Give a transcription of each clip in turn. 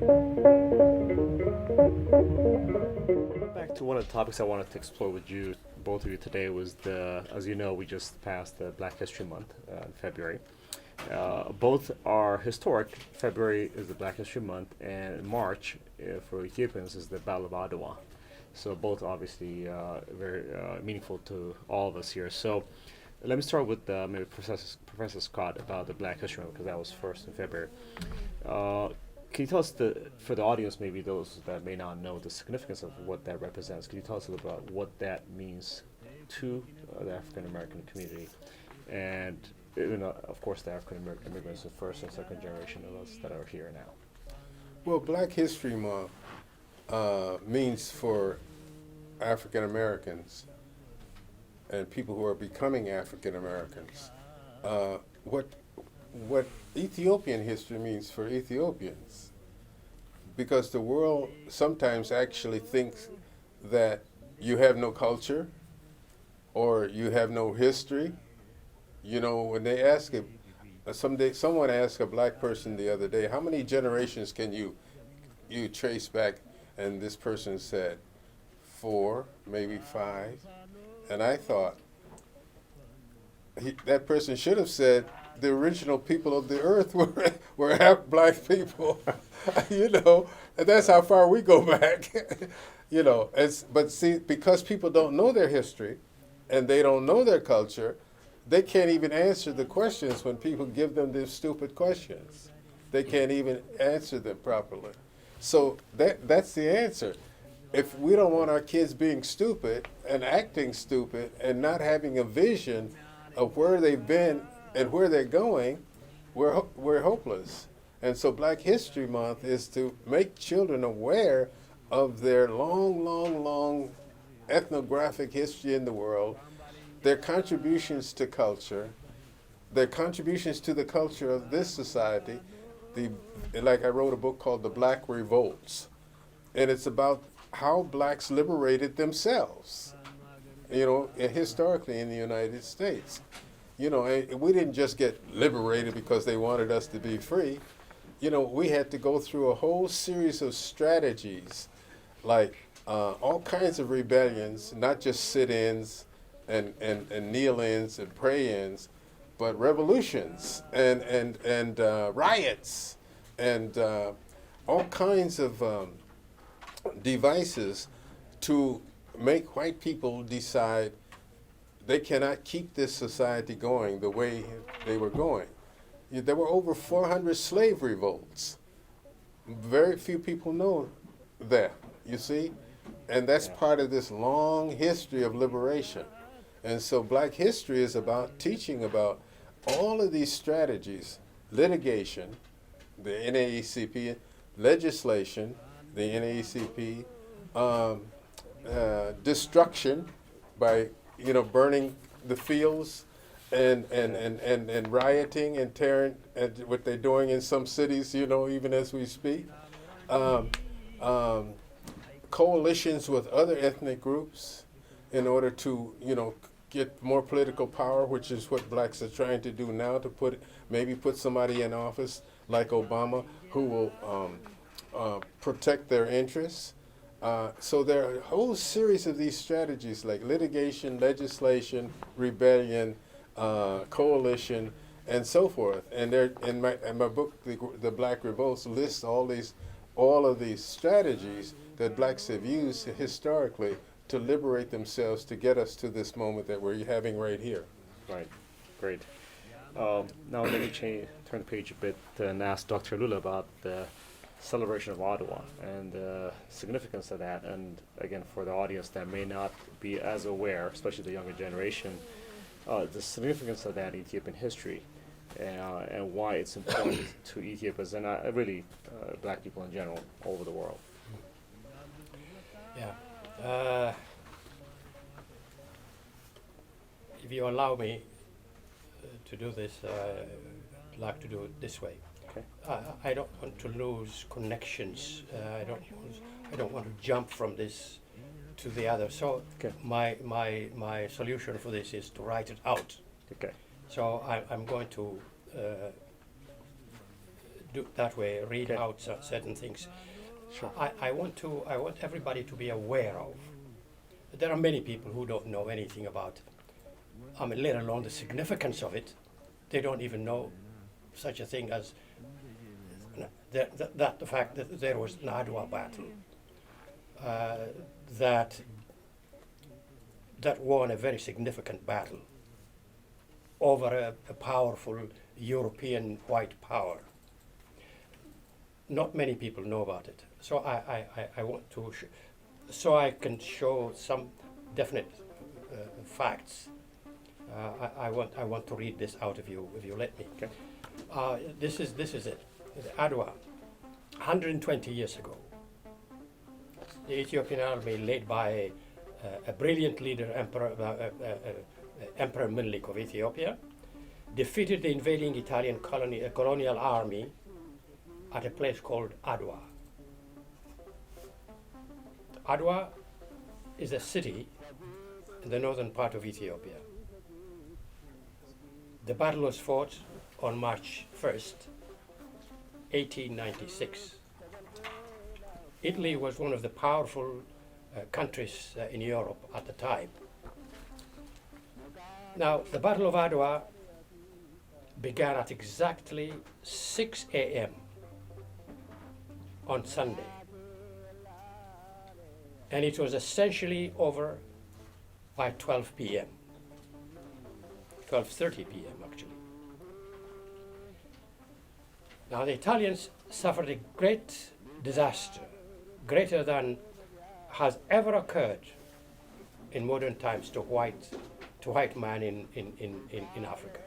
Back to one of the topics I wanted to explore with you, both of you today, was as you know, we just passed the Black History Month in February. Both are historic. February is the Black History Month, and March for Ethiopians is the Battle of Adwa. So both obviously very meaningful to all of us here. So let me start with maybe Professor Scott about the Black History Month, because that was first in February. Can you tell us, for the audience, maybe those that may not know the significance of what that represents, can you tell us a little about what that means to the African American community, and of course the African American immigrants, the first and second generation of us that are here now? Well, Black History Month means for African Americans and people who are becoming African Americans what Ethiopian history means for Ethiopians, because the world sometimes actually thinks that you have no culture or you have no history. You know, when they ask someone asked a black person the other day, how many generations can you trace back? And this person said 4, maybe 5. And I thought that person should have said the original people of the earth were half black people. You know, and that's how far we go back. You know, but see, because people don't know their history and they don't know their culture, they can't even answer the questions when people give them these stupid questions. They can't even answer them properly. So that's the answer. If we don't want our kids being stupid and acting stupid and not having a vision of where they've been and where they're going, we're hopeless. And so Black History Month is to make children aware of their long ethnographic history in the world, their contributions to culture, their contributions to the culture of this society. Like I wrote a book called The Black Revolts, and it's about how blacks liberated themselves, you know, historically in the United States. You know, we didn't just get liberated because they wanted us to be free. You know, we had to go through a whole series of strategies, like all kinds of rebellions, not just sit-ins and kneel-ins and pray-ins, but revolutions and riots and all kinds of devices to make white people decide they cannot keep this society going the way they were going. There were over 400 slave revolts. Very few people know that, you see? And that's part of this long history of liberation. And so Black history is about teaching about all of these strategies: litigation, the NAACP, legislation, the NAACP, destruction by burning the fields and rioting and tearing, and what they're doing in some cities, even as we speak. Coalitions with other ethnic groups in order to, get more political power, which is what blacks are trying to do now, to maybe put somebody in office like Obama who will protect their interests. So there are a whole series of these strategies like litigation, legislation, rebellion, coalition, and so forth. And in my book, The Black Revolts, lists all of these strategies that blacks have used historically to liberate themselves, to get us to this moment that we're having right here. Right, great. Now let me turn the page a bit and ask Dr. Alula about the celebration of Adwa and the significance of that, and again, for the audience that may not be as aware, especially the younger generation, the significance of that in Ethiopian history, and why it's important to Ethiopians and really black people in general all over the world. Yeah. If you allow me to do this, I'd like to do it this way. Okay. I don't want to lose connections. I don't want to jump from this to the other. So okay. my solution for this is to write it out. Okay. So I'm going to do that way, read Okay. out certain things. Sure. I want everybody to be aware of. There are many people who don't know anything about, let alone the significance of it. They don't even know such a thing as the fact that there was an Adwa battle that won a very significant battle over a powerful European white power. Not many people know about it. So I want to, so I can show some definite facts. I want to read this out of you, if you let me. Okay. This is it. Adwa, 120 years ago. The Ethiopian army, led by a brilliant leader, Emperor Menelik of Ethiopia, defeated the invading Italian colonial army at a place called Adwa. Adwa is a city in the northern part of Ethiopia. The battle was fought on March 1st, 1896. Italy was one of the powerful countries in Europe at the time. Now, the Battle of Adwa began at exactly 6 a.m. on Sunday. And it was essentially over by 12 p.m. 12:30 p.m. actually. Now the Italians suffered a great disaster, greater than has ever occurred in modern times to white man in Africa.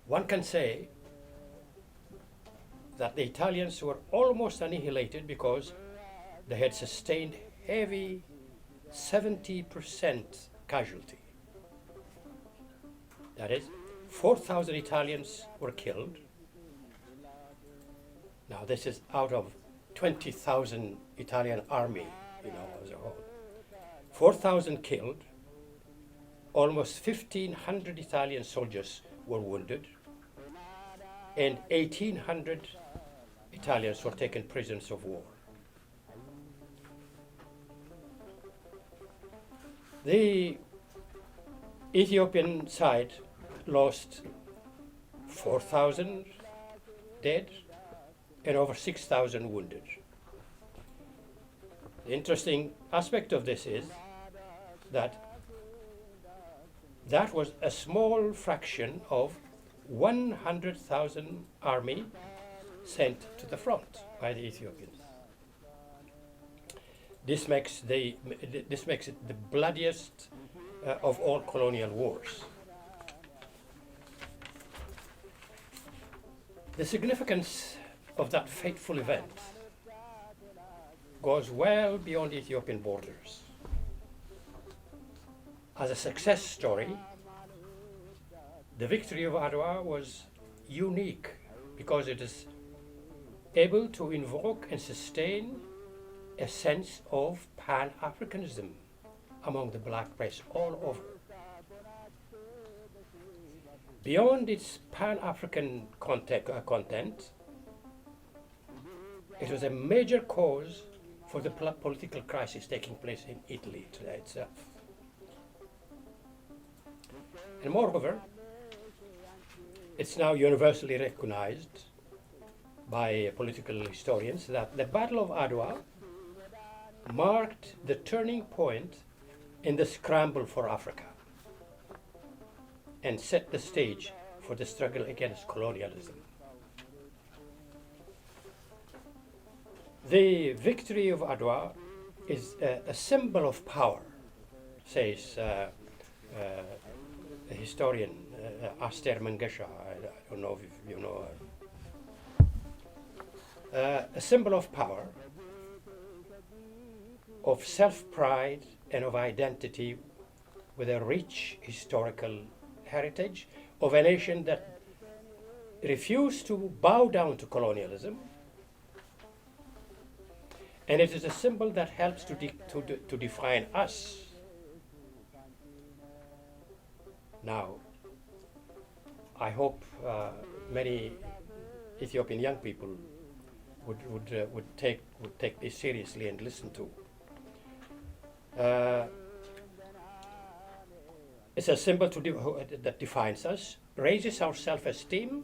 One can say that the Italians were almost annihilated because they had sustained heavy 70% casualty. That is, 4,000 Italians were killed. Now this is out of 20,000 Italian army, as a whole. 4,000 killed, almost 1,500 Italian soldiers were wounded, and 1,800 Italians were taken prisoners of war. The Ethiopian side lost 4,000 dead and over 6,000 wounded. The interesting aspect of this is that was a small fraction of 100,000 army sent to the front by the Ethiopians. This makes it the bloodiest of all colonial wars. The significance of that fateful event goes well beyond Ethiopian borders. As a success story, the victory of Adwa was unique because it is able to invoke and sustain a sense of Pan-Africanism among the black race all over. Beyond its Pan-African content, it was a major cause for the political crisis taking place in Italy today itself. And moreover, it's now universally recognized by political historians that the Battle of Adwa marked the turning point in the scramble for Africa and set the stage for the struggle against colonialism. The victory of Adwa is a symbol of power, says a historian, Aster Mengesha. I don't know if you know her. A symbol of power, of self-pride and of identity with a rich historical heritage of a nation that refused to bow down to colonialism. And it is a symbol that helps to define us. Now, I hope many Ethiopian young people would take this seriously and listen to. It's a symbol that defines us, raises our self-esteem,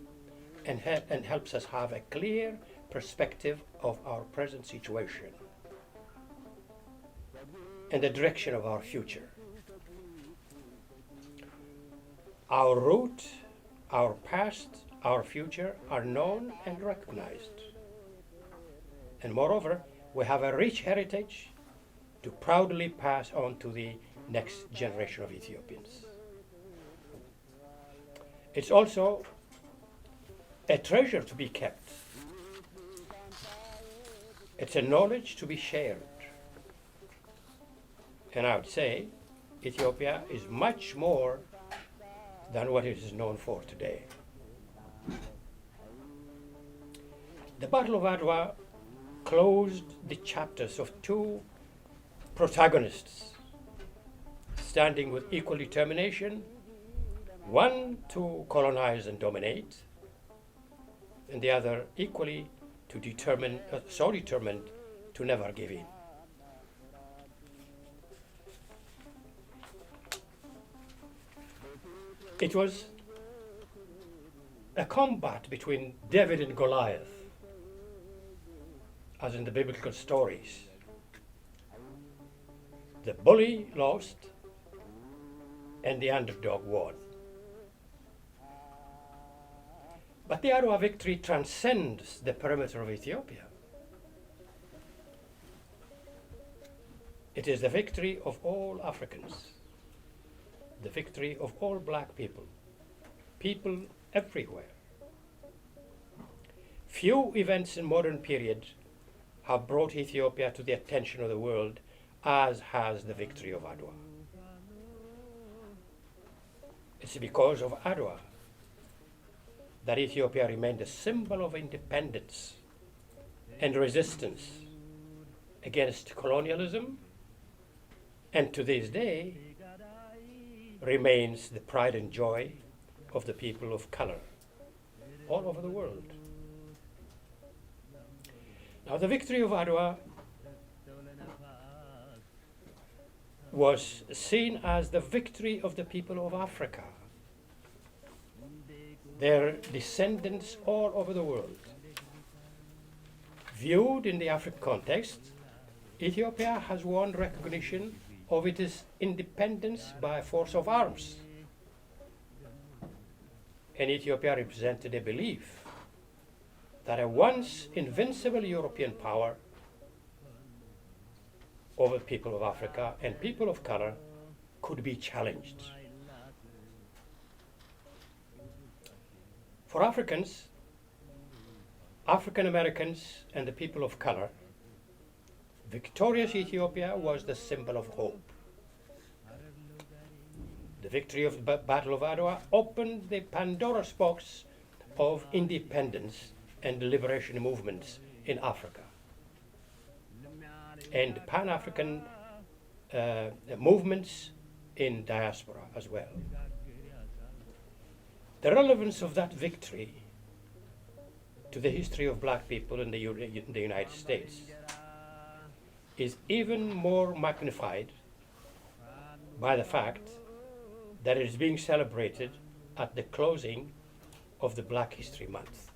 and helps us have a clear perspective of our present situation and the direction of our future. Our root, our past, our future are known and recognized. And moreover, we have a rich heritage to proudly pass on to the next generation of Ethiopians. It's also a treasure to be kept. It's a knowledge to be shared. And I would say Ethiopia is much more than what it is known for today. The Battle of Adwa closed the chapters of two protagonists standing with equal determination, one to colonize and dominate, and the other equally so determined to never give in. It was a combat between David and Goliath, as in the biblical stories. The bully lost and the underdog won. But the Adwa victory transcends the perimeter of Ethiopia. It is the victory of all Africans, the victory of all black people, people everywhere. Few events in modern period have brought Ethiopia to the attention of the world as has the victory of Adwa. It's because of Adwa that Ethiopia remained a symbol of independence and resistance against colonialism, and to this day remains the pride and joy of the people of color all over the world. Now, the victory of Adwa was seen as the victory of the people of Africa, their descendants all over the world. Viewed in the African context, Ethiopia has won recognition of its independence by force of arms. And Ethiopia represented a belief that a once invincible European power over people of Africa and people of color could be challenged. For Africans, African Americans, and the people of color, victorious Ethiopia was the symbol of hope. The victory of the Battle of Adwa opened the Pandora's box of independence and liberation movements in Africa, and Pan-African movements in diaspora as well. The relevance of that victory to the history of black people in the United States is even more magnified by the fact that it is being celebrated at the closing of the Black History Month.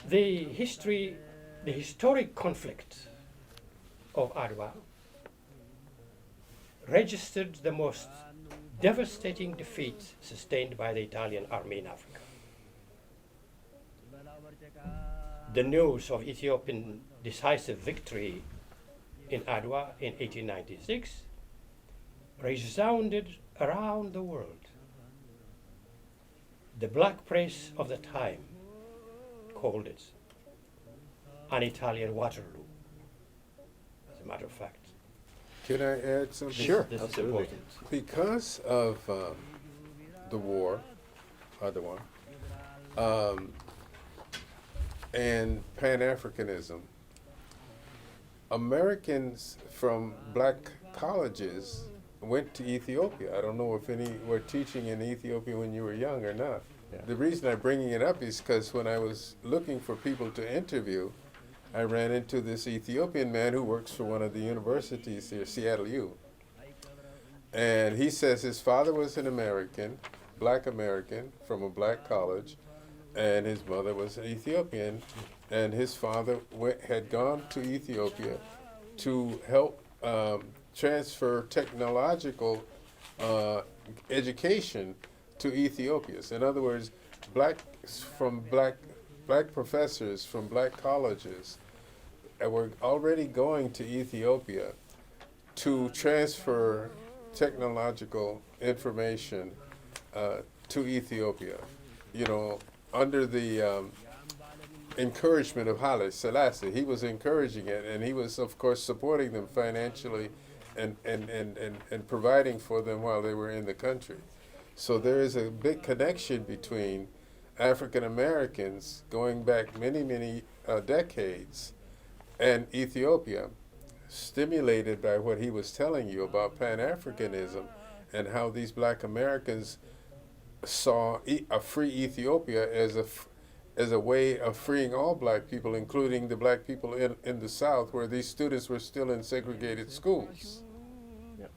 The historic conflict of Adwa registered the most devastating defeat sustained by the Italian army in Africa. The news of Ethiopian decisive victory in Adwa in 1896 resounded around the world. The black press of the time called it an Italian Waterloo, as a matter of fact. Can I add something? Sure, This is absolutely. important. Because of the war, Adwa, and Pan-Africanism, Americans from black colleges went to Ethiopia. I don't know if any were teaching in Ethiopia when you were young or not. Yeah. The reason I'm bringing it up is because when I was looking for people to interview, I ran into this Ethiopian man who works for one of the universities here, Seattle U. And he says his father was an American, black American, from a black college, and his mother was an Ethiopian, and his father had gone to Ethiopia to help transfer technological education to Ethiopians. In other words, black professors from black colleges were already going to Ethiopia to transfer technological information to Ethiopia, under the encouragement of Haile Selassie. He was encouraging it, and he was, of course, supporting them financially and providing for them while they were in the country. So there is a big connection between African Americans going back many, many decades and Ethiopia, stimulated by what he was telling you about Pan-Africanism and how these black Americans saw a free Ethiopia as a way of freeing all black people, including the black people in the South, where these students were still in segregated schools. Yep.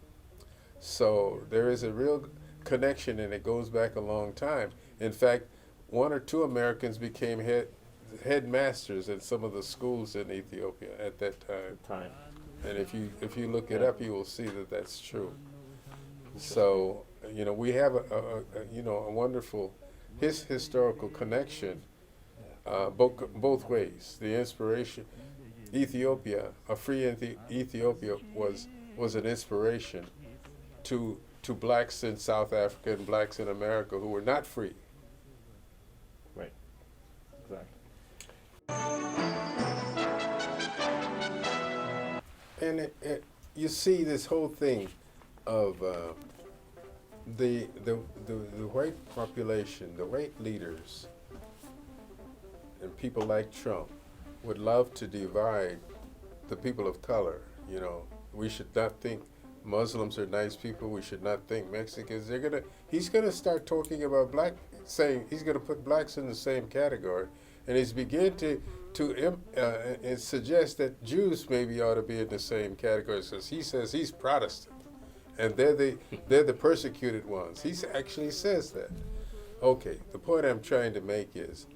So there is a real connection, and it goes back a long time. In fact, one or two Americans became headmasters in some of the schools in Ethiopia at that time. And if you look it up, you will see that that's true. So we have a wonderful historical connection both ways. The inspiration, Ethiopia, a free Ethiopia was an inspiration to blacks in South Africa and blacks in America who were not free. Right. Exactly. And you see this whole thing of the white population, the white leaders, and people like Trump would love to divide the people of color. We should not think Muslims are nice people. We should not think Mexicans. He's gonna start talking about saying he's gonna put blacks in the same category, and he's begin to suggest that Jews maybe ought to be in the same category, because he says he's Protestant, and they're the persecuted ones. He actually says that. Okay, the point I'm trying to make is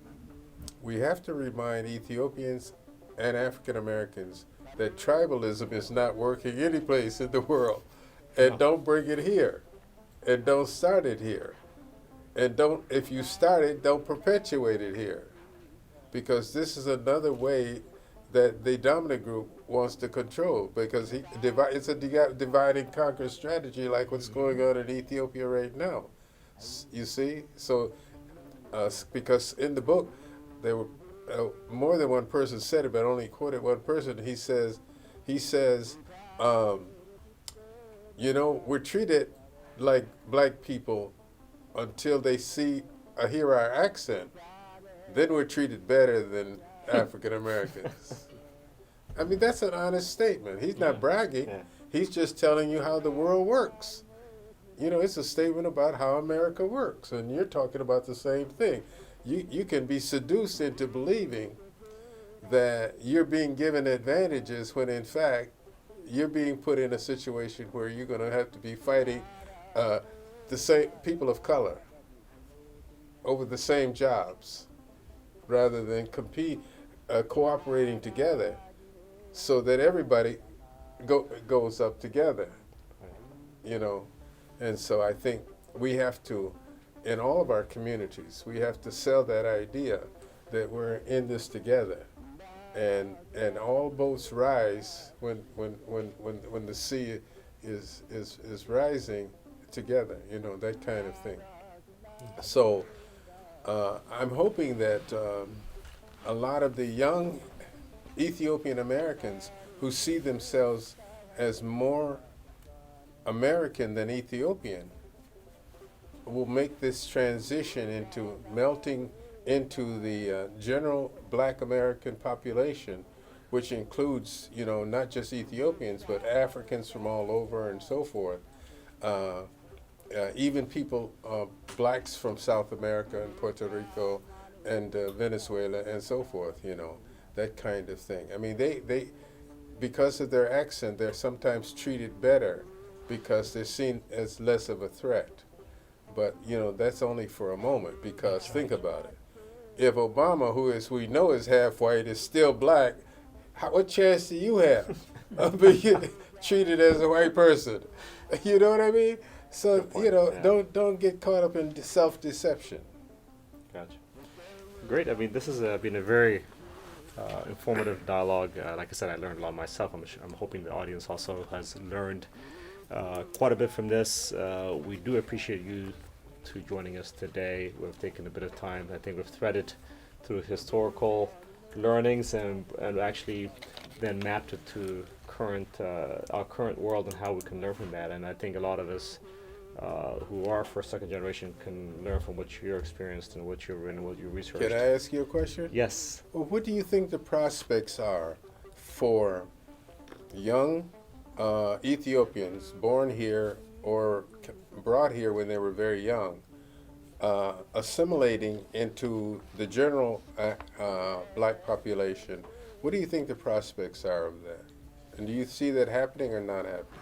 we have to remind Ethiopians and African Americans that tribalism is not working any place in the world, and don't bring it here, and don't start it here, and if you start it, don't perpetuate it here, because this is another way that the dominant group wants to control, because it's a divide and conquer strategy like what's going on in Ethiopia right now. You see? So, because in the book, there were more than one person said it, but I only quoted one person. He says, we're treated like black people until they hear our accent. Then we're treated better than African Americans. I mean, that's an honest statement. He's not bragging. Yeah. He's just telling you how the world works. It's a statement about how America works, and you're talking about the same thing. You can be seduced into believing that you're being given advantages when in fact you're being put in a situation where you're going to have to be fighting the same people of color over the same jobs, rather than cooperating together so that everybody goes up together. And so I think we have to, in all of our communities, we have to sell that idea that we're in this together, and all boats rise when the sea is rising together. That kind of thing. So I'm hoping that a lot of the young Ethiopian Americans who see themselves as more American than Ethiopian will make this transition into melting into the general black American population, which includes, not just Ethiopians, but Africans from all over and so forth, even people, blacks from South America and Puerto Rico and Venezuela and so forth, you know, that kind of thing. I mean, they because of their accent, they're sometimes treated better because they're seen as less of a threat. But, you know, that's only for a moment, because think about it. If Obama, who is we know is half white, is still black, what chance do you have of being treated as a white person? You know what I mean? So, you know, Yeah. don't get caught up in self-deception. Gotcha. Great. I mean, this has been a very informative dialogue. Like I said, I learned a lot myself. I'm hoping the audience also has learned quite a bit from this. We do appreciate you to joining us today. We've taken a bit of time. I think we've threaded through historical learnings and actually then mapped it to our current world and how we can learn from that. And I think a lot of us who are first, second generation can learn from what you're experienced and what you're in and what you researched. Can I ask you a question? Yes. Well, what do you think the prospects are for young Ethiopians born here or brought here when they were very young, assimilating into the general black population? What do you think the prospects are of that? And do you see that happening or not happening?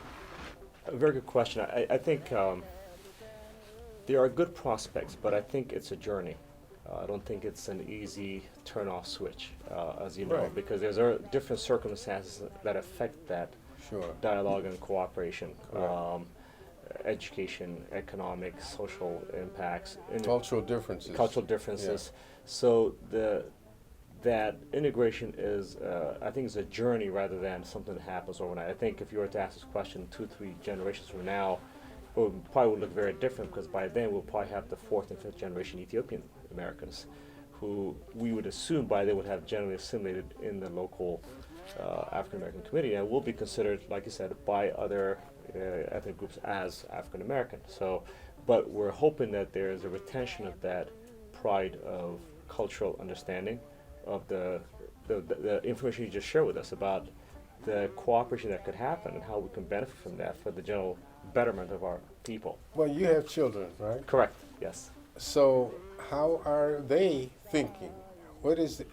A very good question. I think there are good prospects, but I think it's a journey. I don't think it's an easy turn-off switch, as you know, Right. because there's different circumstances that affect that Sure. dialogue and cooperation. Right. Education, economic, social impacts, Cultural differences. cultural differences. So that integration is, I think, is a journey rather than something that happens overnight. I think if you were to ask this question 2-3 generations from now, it would probably look very different, because by then we'll probably have the 4th and 5th generation Ethiopian Americans, who we would assume by then would have generally assimilated in the local African American community and will be considered, like you said, by other ethnic groups as African American. So, but we're hoping that there is a retention of that pride of cultural understanding of the information you just shared with us about the cooperation that could happen and how we can benefit from that for the general betterment of our people. Well, you have children, right? Correct. Yes. So how are they thinking?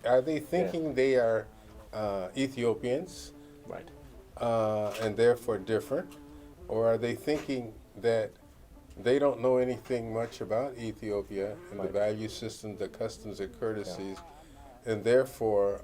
Are they thinking they are Ethiopians Right. and therefore different? Or are they thinking that they don't know anything much about Ethiopia and the Right. value system, the customs and courtesies, and therefore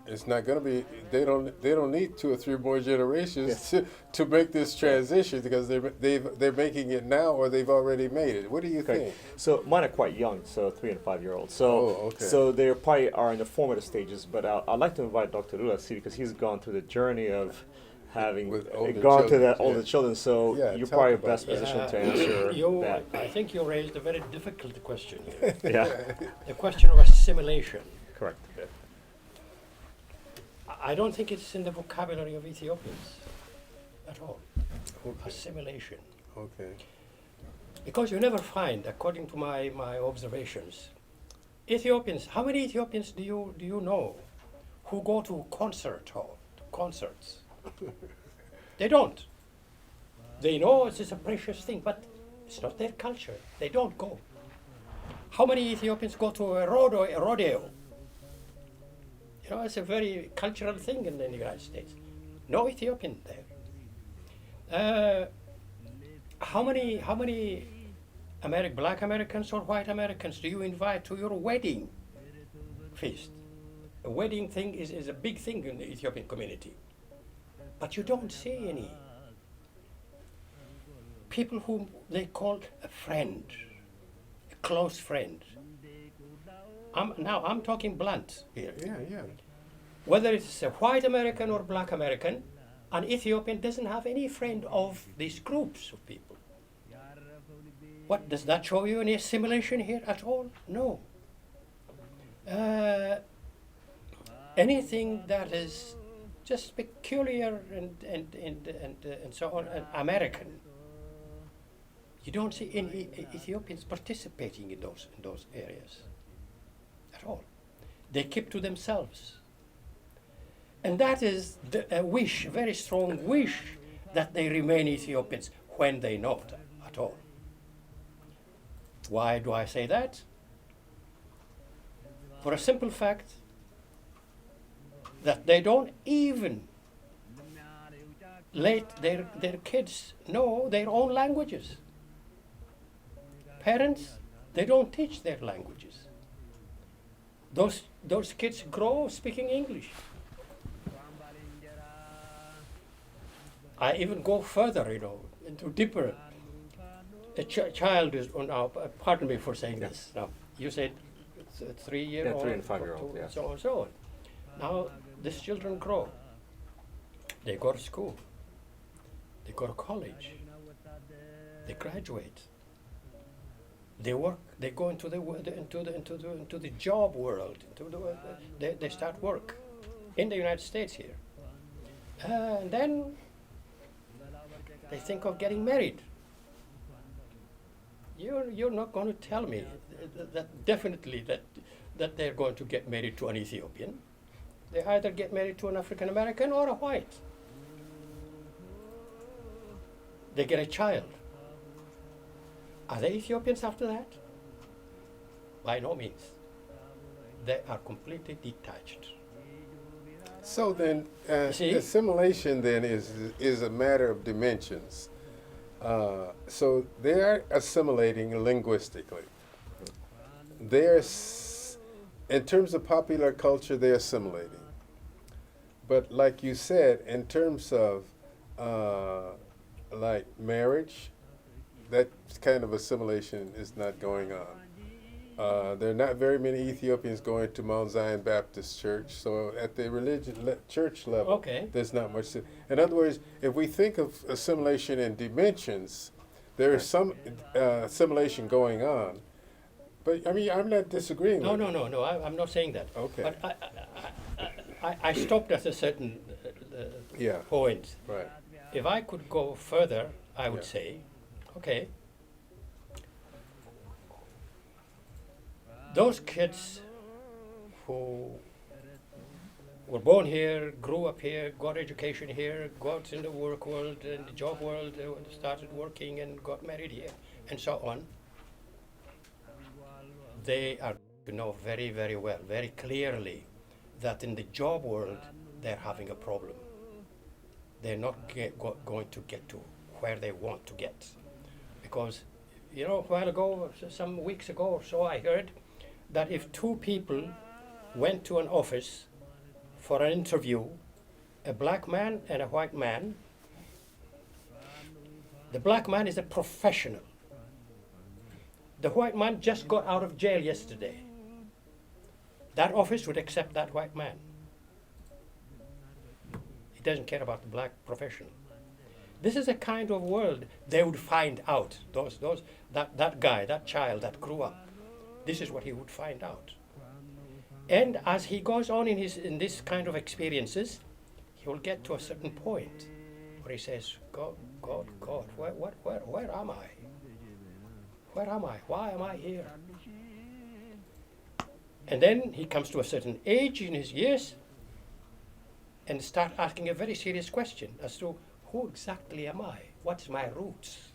it's not going to be. They don't need 2 or 3 more generations to make this transition, because they're making it now, or they've already made it. What do you Okay. think? So mine are quite young, so 3 and 5 year olds. So okay. so they probably are in the formative stages. But I'd like to invite Dr. Alula, because he's gone through the journey of having With older gone to children, the older children. So Yeah, you're talk probably about best that. positioned to answer that. I think you raised a very difficult question here. Yeah. The question of assimilation. Correct. I don't think it's in the vocabulary of Ethiopians at all. Okay. Assimilation. Okay. Because you never find, according to my observations, Ethiopians, how many Ethiopians do you know who go to concerts? They don't. They know it's a precious thing, but it's not their culture. They don't go. How many Ethiopians go to a rodeo? You know, it's a very cultural thing in the United States. No Ethiopian there. How many Black Americans or white Americans do you invite to your wedding feast? A wedding thing is a big thing in the Ethiopian community. But you don't see any people whom they call a friend, a close friend. I'm talking blunt here. Yeah. Whether it's a white American or black American, an Ethiopian doesn't have any friend of these groups of people. What, does that show you any assimilation here at all? No. Anything that is just peculiar and so on, American, you don't see any Ethiopians participating in those areas at all. They keep to themselves. And that is a wish, a very strong wish that they remain Ethiopians when they not at all. Why do I say that? For a simple fact that they don't even let their kids know their own languages. Parents, they don't teach their languages. Those kids grow speaking English. I even go further, into deeper. A child is now. Pardon me for saying this. Now you said it's a 3-year-old, 3 and 5-year-old, yeah. so on and so on. Now these children grow. They go to school. They go to college. They graduate. They work. They go into the job world. They start work in the United States here, and then they think of getting married. You're not going to tell me that definitely that they're going to get married to an Ethiopian. They either get married to an African American or a white. They get a child. Are they Ethiopians after that? By no means. They are completely detached. So then, See? assimilation then is a matter of dimensions. So they are assimilating linguistically. In terms of popular culture, they're assimilating. But like you said, in terms of like marriage, that kind of assimilation is not going on. There are not very many Ethiopians going to Mount Zion Baptist Church, so at the church level, there's not much. In other words, if we think of assimilation in dimensions, there is some assimilation going on. But I mean, I'm not disagreeing with you. No, I'm not saying that. Okay. But I stopped at a certain point. Right. If I could go further, I would say, okay, those kids who were born here, grew up here, got education here, got in the work world and the job world, started working and got married here, and so on, they are to know very, very well, very clearly, that in the job world, they're having a problem. They're not going to get to where they want to get. Because, a while ago, some weeks ago or so, I heard that if 2 people went to an office for an interview, a black man and a white man, the black man is a professional. The white man just got out of jail yesterday. That office would accept that white man. He doesn't care about the black professional. This is a kind of world they would find out. That guy, that child that grew up, this is what he would find out. And as he goes on in this kind of experiences, he will get to a certain point where he says, God, where am I? Where am I? Why am I here? And then he comes to a certain age in his years and start asking a very serious question as to who exactly am I? What's my roots?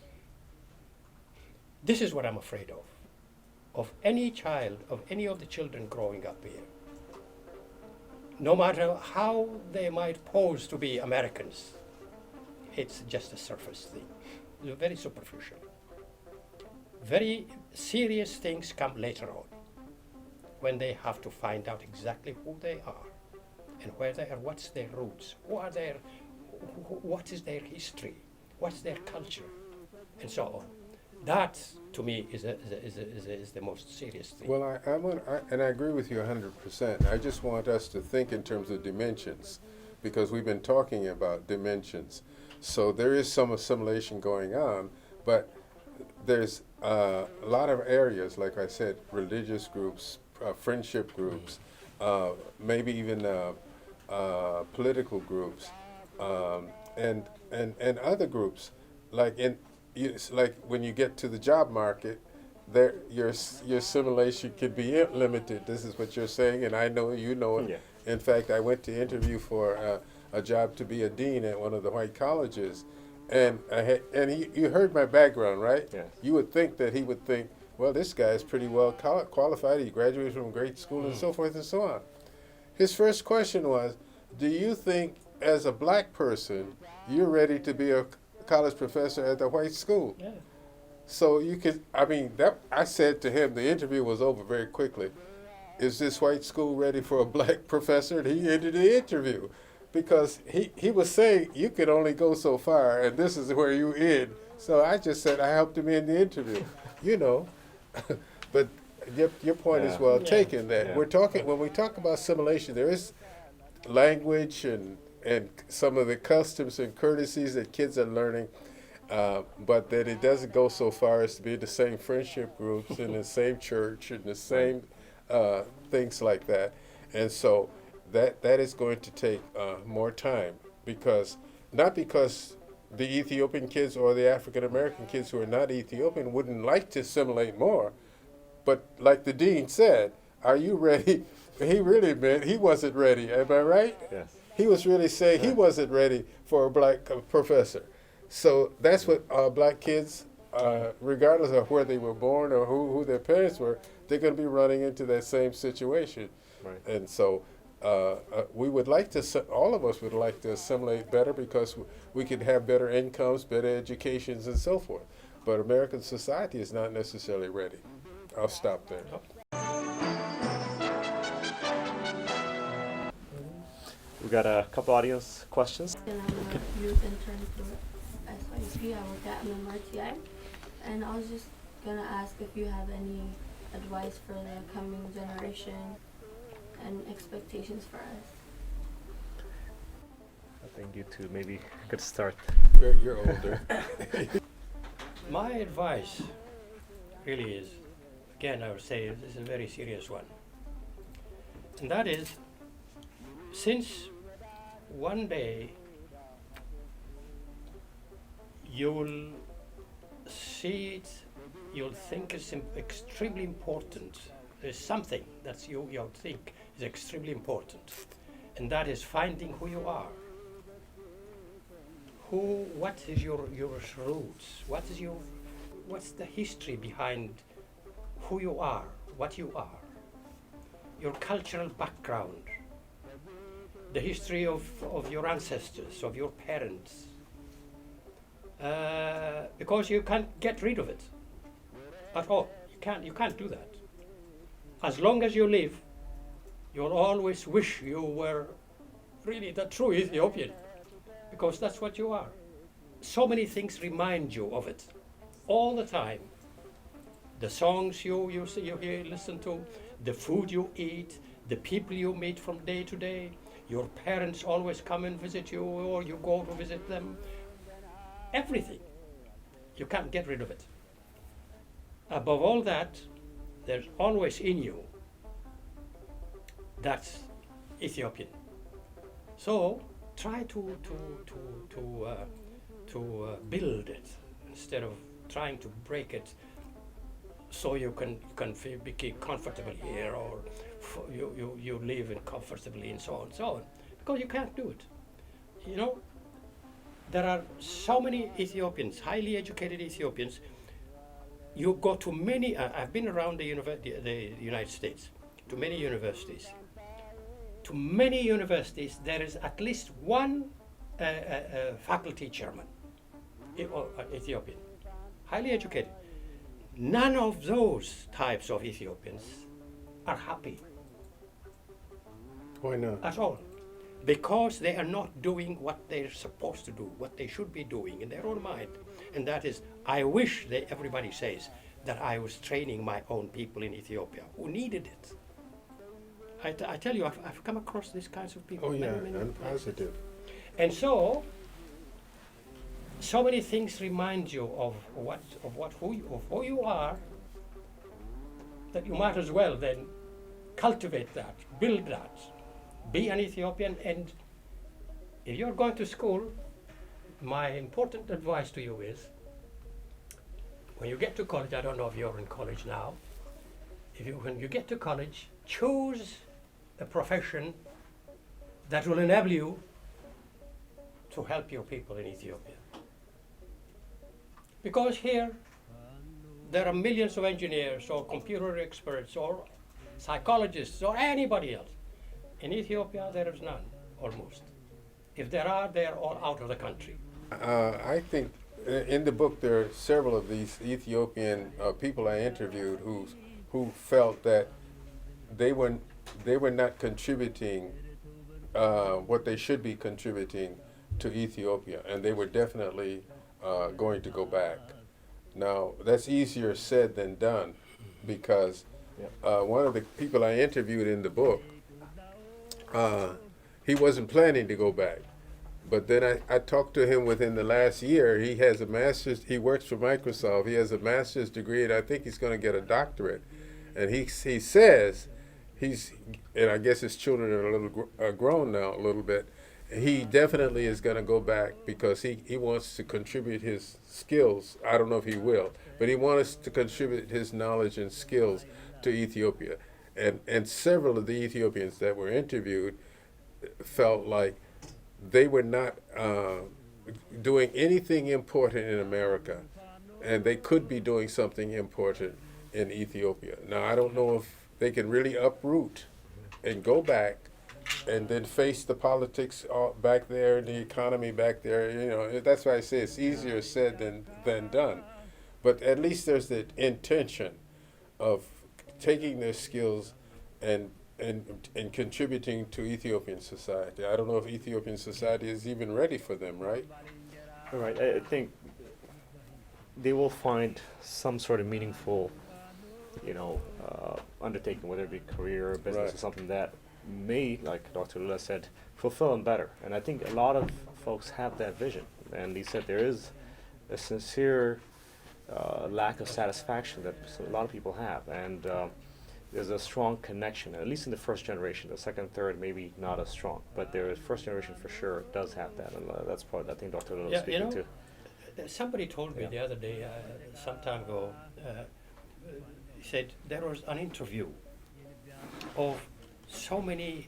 This is what I'm afraid of any child, of any of the children growing up here. No matter how they might pose to be Americans, it's just a surface thing, very superficial. Very serious things come later on, when they have to find out exactly who they are and where they are, what's their roots, what is their history, what's their culture, and so on. That, to me, is the most serious thing. Well, I agree with you 100%. I just want us to think in terms of dimensions, because we've been talking about dimensions. So there is some assimilation going on, but there's a lot of areas, like I said, religious groups, friendship groups, maybe even political groups, and other groups, like when you get to the job market, your assimilation can be limited. This is what you're saying, and I know you know it. Yeah. In fact, I went to interview for a job to be a dean at one of the white colleges, And you heard my background, right? Yes. You would think that he would think, well, this guy is pretty well qualified. He graduated from a great school and so forth and so on. His first question was, do you think as a black person, you're ready to be a college professor at the white school? Yeah. So you could, I said to him, the interview was over very quickly. Is this white school ready for a black professor? And he ended the interview because he was saying you could only go so far and this is where you end. So I just said I helped him in the interview, you know. But your point is well taken that we're talking, when we talk about assimilation, there is language and some of the customs and courtesies that kids are learning, but that it doesn't go so far as to be in the same friendship groups, in the same church, and the same things like that. And so that is going to take more time, not because the Ethiopian kids or the African American kids who are not Ethiopian wouldn't like to assimilate more, but like the dean said, are you ready? He really meant he wasn't ready. Am I right? Yes. He was really saying he wasn't ready for a black professor. So that's what black kids, regardless of where they were born or who their parents were, they're going to be running into that same situation. Right. And so we would like to, all of us would like to assimilate better because we could have better incomes, better educations, and so forth. But American society is not necessarily ready. I'll stop there. We got a couple audience questions. And I'm a youth intern for SYP. I work at MMRTI. And I was just going to ask if you have any advice for the coming generation and expectations for us. I think you two maybe could start. You're older. My advice really is, again, I would say this is a very serious one. And that is, since one day you'll see it, you'll think it's extremely important. There's something that you'll think is extremely important, and that is finding who you are. What is your roots? What's the history behind who you are, what you are, your cultural background, the history of your ancestors, of your parents, because you can't get rid of it at all. You can't do that. As long as you live, you'll always wish you were really the true Ethiopian, because that's what you are. So many things remind you of it all the time. The songs you hear, listen to, the food you eat, the people you meet from day to day, your parents always come and visit you, or you go to visit them. Everything. You can't get rid of it. Above all that, there's always in you that's Ethiopian. So try to build it instead of trying to break it, so you can be comfortable here, or you live in comfortably, and so on and so on. Because you can't do it. You know, there are so many Ethiopians, highly educated Ethiopians. You go to many. I've been around the United States, to many universities. To many universities, there is at least one faculty chairman, Ethiopian, highly educated. None of those types of Ethiopians are happy. Why not? At all. Because they are not doing what they're supposed to do, what they should be doing in their own mind. And that is, I wish that everybody says that I was training my own people in Ethiopia who needed it. I tell you, I've come across these kinds of people. Oh yeah, many I'm places. positive. And so many things remind you of who you are, that you might as well then cultivate that, build that, be an Ethiopian. And if you're going to school, my important advice to you is, when you get to college, I don't know if you're in college now, when you get to college, choose a profession that will enable you to help your people in Ethiopia. Because here, there are millions of engineers or computer experts or psychologists or anybody else. In Ethiopia, there is none, almost. If there are, they are all out of the country. I think in the book there are several of these Ethiopian people I interviewed who felt that they were not contributing what they should be contributing to Ethiopia, and they were definitely going to go back. Now that's easier said than done, because one of the people I interviewed in the book, he wasn't planning to go back. But then I talked to him within the last year. He has a master's, he works for Microsoft. He has a master's degree, and I think he's going to get a doctorate. And he says, and I guess his children are a little grown now a little bit, he definitely is going to go back because he wants to contribute his skills. I don't know if he will, but he wants to contribute his knowledge and skills to Ethiopia. And several of the Ethiopians that were interviewed felt like they were not doing anything important in America, and they could be doing something important in Ethiopia. Now, I don't know if they can really uproot and go back and then face the politics back there and the economy back there. You know, that's why I say it's easier said than done. But at least there's the intention of taking their skills and contributing to Ethiopian society. I don't know if Ethiopian society is even ready for them, right? Right. I think they will find some sort of meaningful, undertaking, whether it be career or business Right. or something that may, like Dr. Lula said, fulfill them better. And I think a lot of folks have that vision. And he said there is a sincere lack of satisfaction that a lot of people have. And there's a strong connection, at least in the first generation. The second, third, maybe not as strong. But the first generation for sure does have that. And that's part, I think Dr. Lula was speaking to. Somebody told me the other day, some time ago, he said there was an interview of so many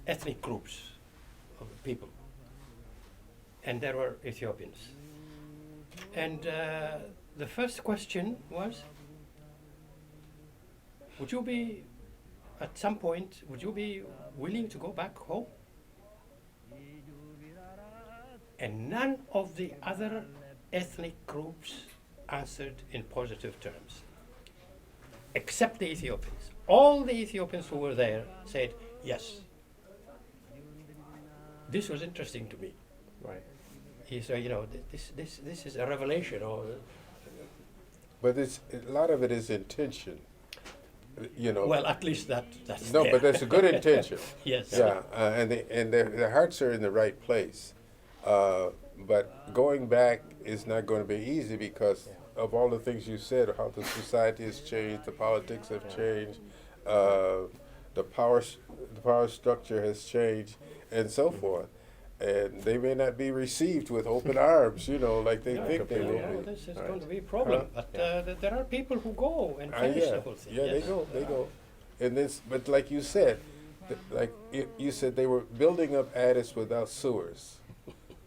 ethnic groups of people, and there were Ethiopians. And the first question was, at some point, would you be willing to go back home? And none of the other ethnic groups answered in positive terms, except the Ethiopians. All the Ethiopians who were there said yes. This was interesting to me. Right. He said, this is a revelation. But a lot of it is intention. Well, at least that's No, there. but that's a good intention. Yes. Yeah, and their hearts are in the right place. But going back is not going to be easy because of all the things you said, how the society has changed, the politics have changed, the power structure has changed, and so forth. And they may not be received with open arms, like they think they will be. This is going to be a problem. But there are people who go and finish the whole thing. Yeah, they go. And this, but like you said, you said they were building up Addis without sewers.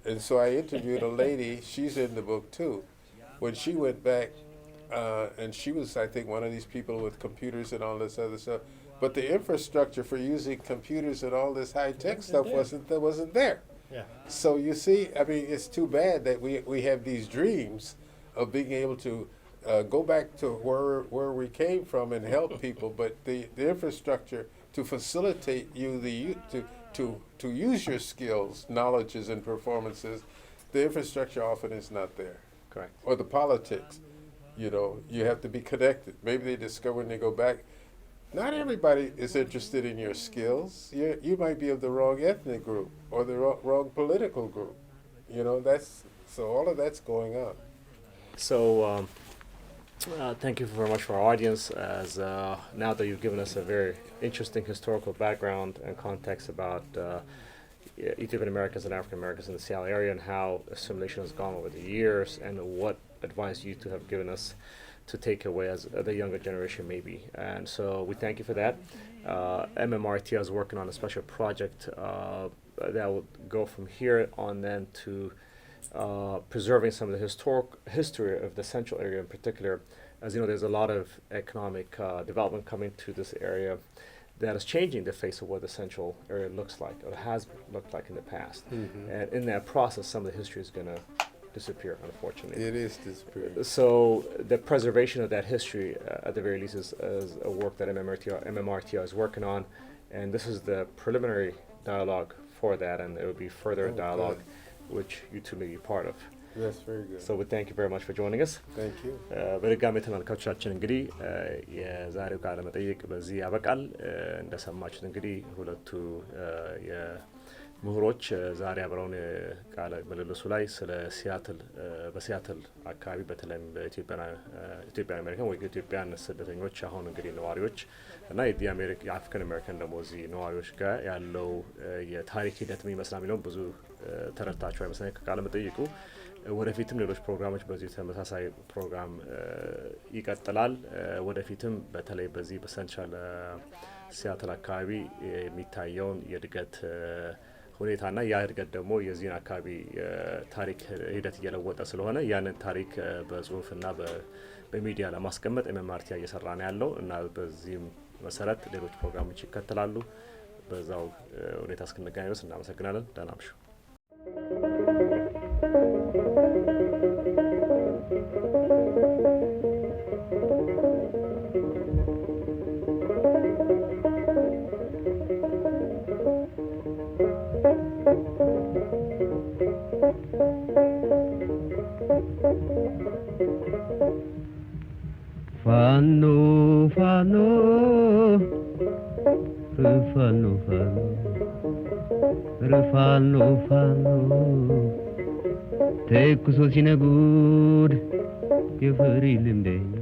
And so I interviewed a lady, she's in the book too. When she went back, and she was, I think, one of these people with computers and all this other stuff, but the infrastructure for using computers and all this high-tech stuff wasn't there. Yeah. So you see, I mean, it's too bad that we have these dreams of being able to go back to where we came from and help people, but the infrastructure to facilitate you to use your skills, knowledges, and performances, the infrastructure often is not there. Correct. Or the politics, you have to be connected. Maybe they discover when they go back, not everybody is interested in your skills. You might be of the wrong ethnic group or the wrong political group. So all of that's going on. So thank you very much for our audience. As now that you've given us a very interesting historical background and context about Ethiopian Americans and African Americans in the Seattle area and how assimilation has gone over the years, and what advice you two have given us to take away as the younger generation maybe. And so we thank you for that. MMRTI is working on a special project that will go from here on then to preserving some of the history of the central area in particular. As you know, there's a lot of economic development coming to this area that is changing the face of what the central area looks like, or has looked like in the past. And in that process, some of the history is going to disappear, unfortunately. It is disappearing. So the preservation of that history, at the very least, is a work that MMRTI is working on, and this is the preliminary dialogue for that, and there will be further dialogue, which you two may be part of. That's very good. So we thank you very much for joining us. Thank you. በድጋሚ ተመልካቾቻችን እንግዲህ የዛሬው ቃለ መጠይቅ በዚህ ያበቃል። እንደሰማችሁት እንግዲህ ሁለቱ ምሁሮች ዛሬ አብረውን ቃለ ምልልሱ ላይ ስለ ሲያትል በሲያትል አካባቢ በተለይም በኢትዮጵያ አሜሪካን ወይ ኢትዮጵያን ስደተኞች አሁን እንግዲህ ነዋሪዎች እና የአፍሪካን አሜሪካን ደግሞ እዚህ ነዋሪዎች ጋር ያለው የታሪክ ሂደት ምን ይመስላል የሚለውን ብዙ ተረድታችሁ አይመስለኝም ከቃለ መጠይቁ። ወደፊትም ሌሎች ፕሮግራሞች በዚህ ተመሳሳይ ፕሮግራም ይቀጥላል። ወደፊትም በተለይ በዚህ በሰንትራል ሲያትል አካባቢ የሚታየውን የእድገት ሁኔታና ያ እድገት ደግሞ የዚህን አካባቢ ታሪክ ሂደት እየለወጠ ስለሆነ ያንን ታሪክ በጽሁፍና በሚዲያ ለማስቀመጥ MMRTI እየሰራ ነው ያለው እና በዚህም መሰረት ሌሎች ፕሮግራሞች ይከተላሉ። በዛው ሁኔታ እስክንገናኝ ድረስ እናመሰግናለን። ደህና እምሹ። Fano, fano, fano, fano, fano, te kuso sinagud, you fari limbe.